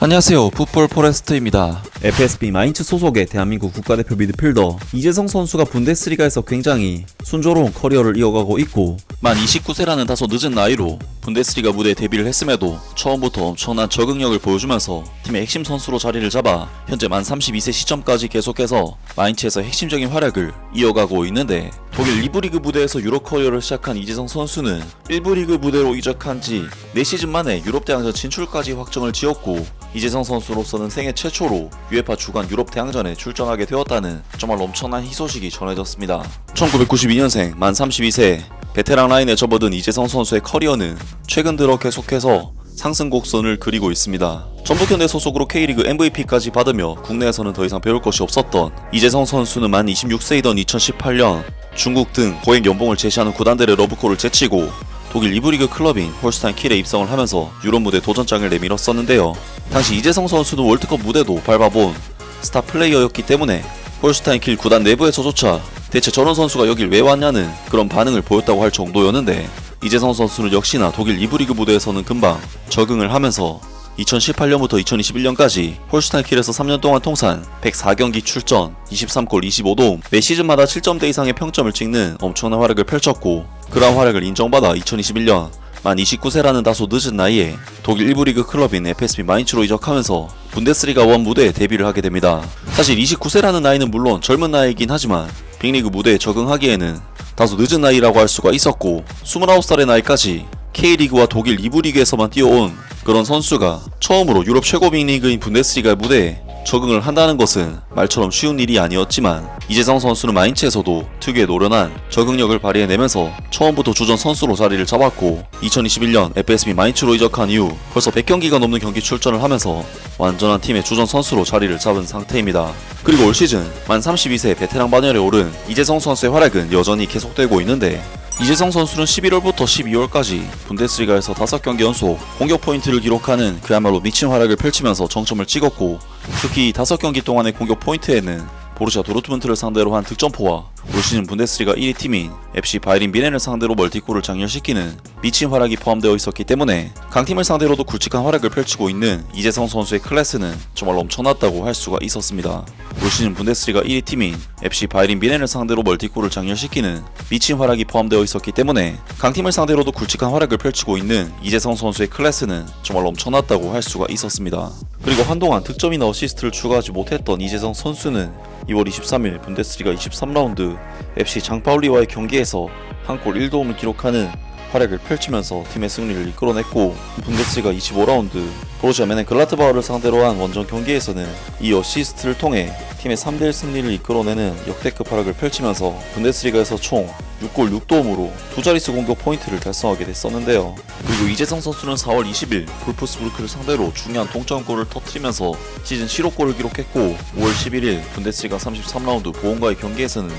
안녕하세요, 풋볼 포레스트입니다. FSB 마인츠 소속의 대한민국 국가대표 미드필더 이재성 선수가 분데스리가에서 굉장히 순조로운 커리어를 이어가고 있고, 만 29세라는 다소 늦은 나이로 분데스리가 무대에 데뷔를 했음에도 처음부터 엄청난 적응력을 보여주면서 팀의 핵심 선수로 자리를 잡아 현재 만 32세 시점까지 계속해서 마인츠에서 핵심적인 활약을 이어가고 있는데, 독일 리브리그 무대에서 유럽 커리어를 시작한 이재성 선수는 1부 리그 무대로 이적한 지 4시즌 만에 유럽 대항전 진출까지 확정을 지었고, 이재성 선수로서는 생애 최초로 UEFA 주간 유럽 대항전에 출전하게 되었다는 정말 엄청난 희소식이 전해졌습니다. 1992년생 만 32세 베테랑 라인에 접어든 이재성 선수의 커리어는 최근 들어 계속해서 상승 곡선을 그리고 있습니다. 전북현대 소속으로 K리그 MVP까지 받으며 국내에서는 더 이상 배울 것이 없었던 이재성 선수는 만 26세이던 2018년 중국 등 고액 연봉을 제시하는 구단들의 러브콜을 제치고 독일 리브리그 클럽인 홀슈타인 킬에 입성을 하면서 유럽 무대 도전장을 내밀었었는데요. 당시 이재성 선수도 월드컵 무대도 밟아본 스타 플레이어였기 때문에 홀슈타인 킬 구단 내부에서조차 대체 저런 선수가 여길 왜 왔냐는 그런 반응을 보였다고 할 정도였는데, 이재성 선수는 역시나 독일 리브리그 무대에서는 금방 적응을 하면서 2018년부터 2021년까지 홀슈타인 킬에서 3년 동안 통산 104경기 출전, 23골 25도움, 매 시즌마다 7점대 이상의 평점을 찍는 엄청난 활약을 펼쳤고, 그러한 활약을 인정받아 2021년 만 29세라는 다소 늦은 나이에 독일 1부 리그 클럽인 FSB 마인츠로 이적하면서 분데스리가 1 무대에 데뷔를 하게 됩니다. 사실 29세라는 나이는 물론 젊은 나이이긴 하지만 빅리그 무대에 적응하기에는 다소 늦은 나이라고 할 수가 있었고, 29살의 나이까지 K리그와 독일 2부 리그에서만 뛰어온 그런 선수가 처음으로 유럽 최고 빅리그인 분데스리가 무대에 적응을 한다는 것은 말처럼 쉬운 일이 아니었지만, 이재성 선수는 마인츠에서도 특유의 노련한 적응력을 발휘해내면서 처음부터 주전 선수로 자리를 잡았고, 2021년 FSB 마인츠로 이적한 이후 벌써 100경기가 넘는 경기 출전을 하면서 완전한 팀의 주전 선수로 자리를 잡은 상태입니다. 그리고 올 시즌 만 32세 베테랑 반열에 오른 이재성 선수의 활약은 여전히 계속되고 있는데, 이재성 선수는 11월부터 12월까지 분데스리가에서 5경기 연속 공격 포인트를 기록하는 그야말로 미친 활약을 펼치면서 정점을 찍었고, 특히 5경기 동안의 공격 포인트에는 보루시아 도르트문트를 상대로 한 득점포와 올 시즌 분데스리가 1위 팀인 FC 바이에른 뮌헨을 상대로 멀티골을 장렬시키는 미친 활약이 포함되어 있었기 때문에 강팀을 상대로도 굵직한 활약을 펼치고 있는 이재성 선수의 클래스는 정말 엄청났다고 할 수가 있었습니다. 올 시즌 분데스리가 1위 팀인 FC 바이에른 뮌헨을 상대로 멀티골을 장렬시키는 미친 활약이 포함되어 있었기 때문에 강팀을 상대로도 굵직한 활약을 펼치고 있는 이재성 선수의 클래스는 정말 엄청났다고 할 수가 있었습니다. 그리고 한동안 득점이나 어시스트를 추가하지 못했던 이재성 선수는 2월 23일 분데스리가 23라운드 FC 장파울리와의 경기에서 한 골 1도움을 기록하는 활약을 펼치면서 팀의 승리를 이끌어냈고, 분데스리가 25라운드 보루시아 멘헨글라드바흐를 상대로 한 원정 경기에서는 이 어시스트를 통해 팀의 3대1 승리를 이끌어내는 역대급 활약을 펼치면서 분데스리가에서 총 6골 6도움으로 두 자릿수 공격 포인트를 달성하게 됐었는데요. 그리고 이재성 선수는 4월 20일 볼프스부르크를 상대로 중요한 동점골을 터뜨리면서 시즌 7호 골을 기록했고, 5월 11일 분데스리가 33라운드 보온과의 경기에서는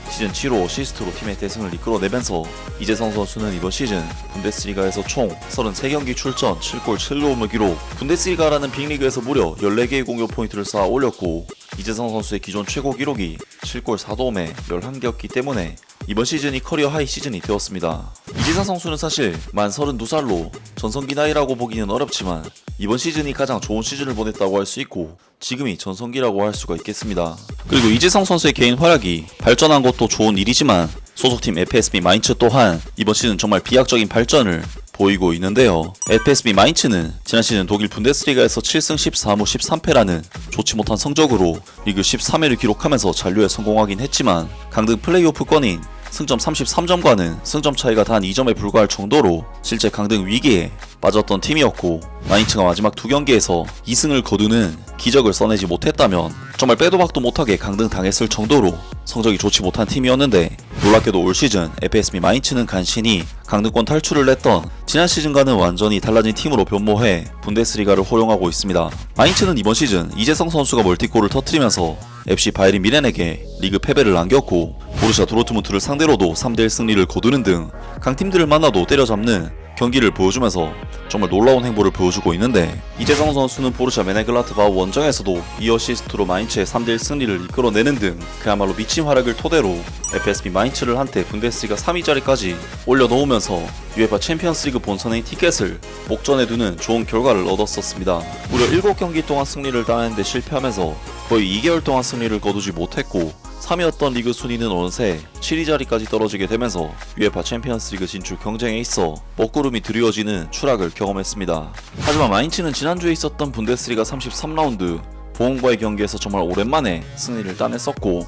시즌 7호 어시스트로 팀의 대승을 이끌어내면서 이재성 선수는 이번 시즌 분데스리가에서 총 33경기 출전 7골 7도움을 기록, 분데스리가라는 빅리그에서 무려 14개의 공격 포인트를 쌓아 올렸고, 이재성 선수의 기존 최고 기록이 7골 4도움에 11개였기 때문에 이번 시즌이 커리어 하이 시즌이 되었습니다. 이재성 선수는 사실 만 32살로 전성기 나이라고 보기는 어렵지만 이번 시즌이 가장 좋은 시즌을 보냈다고 할 수 있고, 지금이 전성기라고 할 수가 있겠습니다. 그리고 이재성 선수의 개인 활약이 발전한 것도 좋은 일이지만 소속팀 FSB 마인츠 또한 이번 시즌 정말 비약적인 발전을 보이고 있는데요. FSB 마인츠는 지난 시즌 독일 분데스리가에서 7승 14무 13패라는 좋지 못한 성적으로 리그 13회를 기록하면서 잔류에 성공하긴 했지만, 강등 플레이오프권인 승점 33점과는 승점 차이가 단 2점에 불과할 정도로 실제 강등 위기에 빠졌던 팀이었고, 마인츠가 마지막 2경기에서 2승을 거두는 기적을 써내지 못했다면 정말 빼도 박도 못하게 강등 당했을 정도로 성적이 좋지 못한 팀이었는데, 놀랍게도 올 시즌 FSB 마인츠는 간신히 강등권 탈출을 냈던 지난 시즌과는 완전히 달라진 팀으로 변모해 분데스리가를 호용하고 있습니다. 마인츠는 이번 시즌 이재성 선수가 멀티골을 터뜨리면서 FC 바이에른 뮌헨에게 리그 패배를 안겼고, 보루시아 도르트문트를 상대로도 3대1 승리를 거두는 등 강팀들을 만나도 때려잡는 경기를 보여주면서 정말 놀라운 행보를 보여주고 있는데, 이재성 선수는 보르시아 메네글라트바흐 원정에서도 이 어시스트로 마인츠의 3대1 승리를 이끌어내는 등 그야말로 미친 활약을 토대로 FSB 마인츠를 한때 분데스리가 3위 자리까지 올려놓으면서 UEFA 챔피언스리그 본선의 티켓을 목전에 두는 좋은 결과를 얻었었습니다. 무려 7경기 동안 승리를 따내는데 실패하면서 거의 2개월 동안 승리를 거두지 못했고, 3위였던 리그 순위는 어느새 7위 자리까지 떨어지게 되면서 UEFA 챔피언스리그 진출 경쟁에 있어 먹구름이 드리워지는 추락을 경험했습니다. 하지만 마인츠는 지난주에 있었던 분데스리가 33라운드 보홍과의 경기에서 정말 오랜만에 승리를 따냈었고,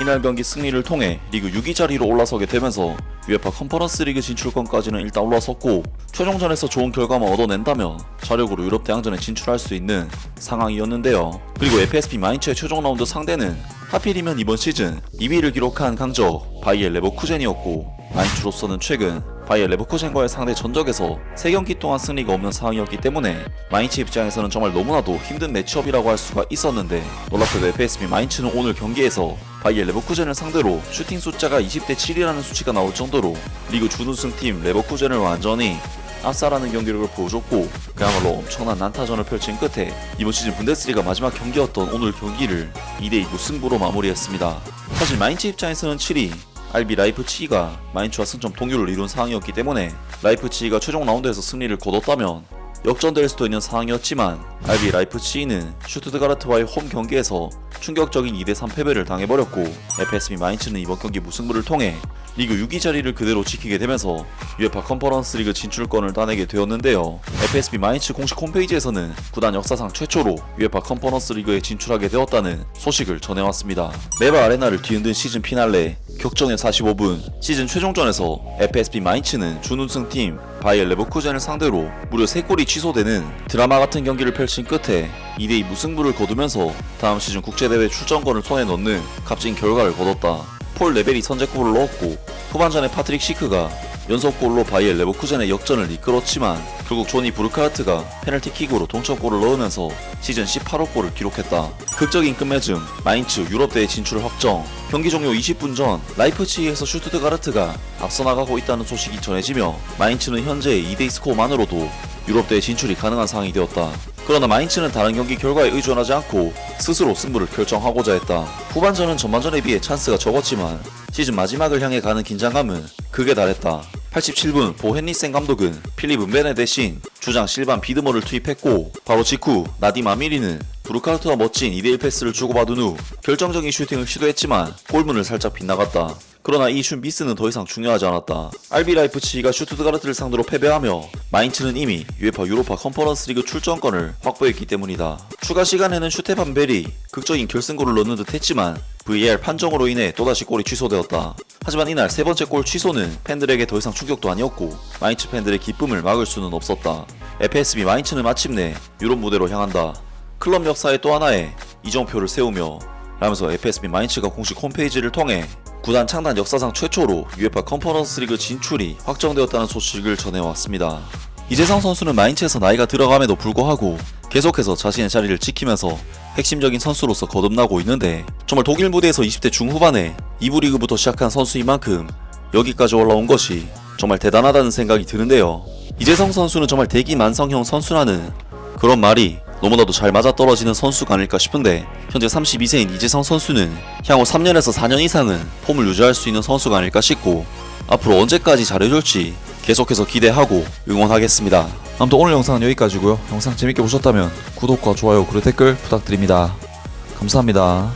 이날 경기 승리를 통해 리그 6위 자리로 올라서게 되면서 UEFA 컨퍼런스 리그 진출권까지는 일단 올라섰고, 최종전에서 좋은 결과만 얻어낸다면 자력으로 유럽 대항전에 진출할 수 있는 상황이었는데요. 그리고 FSB 마인츠의 최종 라운드 상대는 하필이면 이번 시즌 2위를 기록한 강적 바이엘 레버쿠젠이었고, 마인츠로서는 최근 바이엘 레버쿠젠과의 상대 전적에서 3경기 동안 승리가 없는 상황이었기 때문에 마인츠 입장에서는 정말 너무나도 힘든 매치업이라고 할 수가 있었는데, 놀랍게도 FSB 마인츠는 오늘 경기에서 바이엘 레버쿠젠을 상대로 슈팅 숫자가 20대 7이라는 수치가 나올 정도로 리그 준우승팀 레버쿠젠을 완전히 압살하는 경기력을 보여줬고, 그야말로 엄청난 난타전을 펼친 끝에 이번 시즌 분데스리가 마지막 경기였던 오늘 경기를 2대2 무승부로 마무리했습니다. 사실 마인츠 입장에서는 7위 RB 라이프치히가 마인츠와 승점 동률을 이룬 상황이었기 때문에 라이프치히가 최종 라운드에서 승리를 거뒀다면 역전될 수도 있는 상황이었지만, RB 라이프치히는 슈투트가르트와의 홈 경기에서 충격적인 2대3 패배를 당해버렸고, FSB 마인츠는 이번 경기 무승부를 통해 리그 6위 자리를 그대로 지키게 되면서 UEFA 컨퍼런스 리그 진출권을 따내게 되었는데요. FSB 마인츠 공식 홈페이지에서는 구단 역사상 최초로 UEFA 컨퍼런스 리그에 진출하게 되었다는 소식을 전해왔습니다. 메바 아레나를 뒤흔든 시즌 피날레 격전의 45분, 시즌 최종전에서 FSB 마인츠는 준우승팀 바이엘 레버쿠젠을 상대로 무려 3골이 취소되는 드라마 같은 경기를 펼친 끝에 2대2 무승부를 거두면서 다음 시즌 국제대회 출전권을 손에 넣는 값진 결과를 거뒀다. 폴 레벨이 선제골을 넣었고, 후반전에 파트릭 시크가 연속골로 바이엘 레버쿠젠의 역전을 이끌었지만 결국 조니 부르카르트가 페널티킥으로 동점골을 넣으면서 시즌 18호 골을 기록했다. 극적인 끝맺음, 마인츠 유럽대회 진출 확정. 경기 종료 20분 전 라이프치히에서 슈투트가르트가 앞서 나가고 있다는 소식이 전해지며 마인츠는 현재 2대2 스코어만으로도 유럽대회 진출이 가능한 상황이 되었다. 그러나 마인츠는 다른 경기 결과에 의존하지 않고 스스로 승부를 결정하고자 했다. 후반전은 전반전에 비해 찬스가 적었지만 시즌 마지막을 향해 가는 긴장감은 극에 달했다. 87분 보 헨리센 감독은 필립 은벤에 대신 주장 실반 비드머를 투입했고, 바로 직후 나디 마미리는 부르카르트와 멋진 2대1 패스를 주고받은 후 결정적인 슈팅을 시도했지만 골문을 살짝 빗나갔다. 그러나 이 슛 미스는 더 이상 중요하지 않았다. RB 라이프치히가 슈투트가르트를 상대로 패배하며 마인츠는 이미 UEFA 유로파 컨퍼런스 리그 출전권을 확보했기 때문이다. 추가 시간에는 슈테반 벨이 극적인 결승골을 넣는 듯 했지만 VAR 판정으로 인해 또다시 골이 취소되었다. 하지만 이날 세 번째 골 취소는 팬들에게 더 이상 충격도 아니었고, 마인츠 팬들의 기쁨을 막을 수는 없었다. FSB 마인츠는 마침내 유럽 무대로 향한다. 클럽 역사의 또 하나의 이정표를 세우며 라면서 FSB 마인츠가 공식 홈페이지를 통해 구단 창단 역사상 최초로 UEFA 컨퍼런스 리그 진출이 확정되었다는 소식을 전해왔습니다. 이재성 선수는 마인츠에서 나이가 들어감에도 불구하고 계속해서 자신의 자리를 지키면서 핵심적인 선수로서 거듭나고 있는데, 정말 독일 무대에서 20대 중후반에 2부 리그부터 시작한 선수인 만큼 여기까지 올라온 것이 정말 대단하다는 생각이 드는데요. 이재성 선수는 정말 대기만성형 선수라는 그런 말이 너무나도 잘 맞아떨어지는 선수가 아닐까 싶은데, 현재 32세인 이재성 선수는 향후 3년에서 4년 이상은 폼을 유지할 수 있는 선수가 아닐까 싶고, 앞으로 언제까지 잘해줄지 계속해서 기대하고 응원하겠습니다. 아무튼 오늘 영상은 여기까지고요. 영상 재밌게 보셨다면 구독과 좋아요 그리고 댓글 부탁드립니다. 감사합니다.